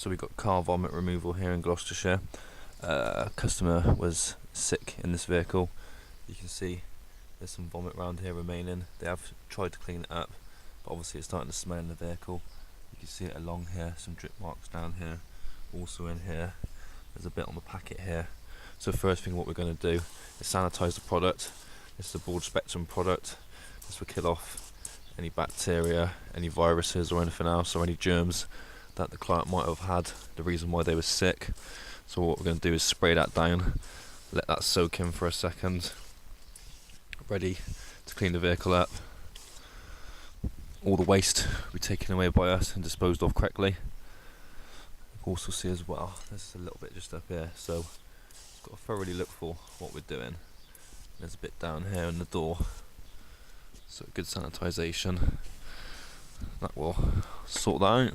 So we got car vomit removal here in Gloucestershire. Customer was sick in this vehicle. You can see there's some vomit around here remaining. They have tried to clean it up, but obviously it's starting to smell in the vehicle. You can see it along here, some drip marks down here, also in here. There's a bit on the packet here. So first thing what we're going to do is sanitise the product. This is a broad spectrum product. This will kill off any bacteria, any viruses or anything else, or any germs that the client might have had, the reason why they were sick. So what we're going to do is spray that down, let that soak in for a second, ready to clean the vehicle up. All the waste will be taken away by us and disposed of correctly. You can also see as well, there's a little bit just up here, so we've got to thoroughly look for what we're doing. There's a bit down here in the door, so good sanitisation, that will sort that out.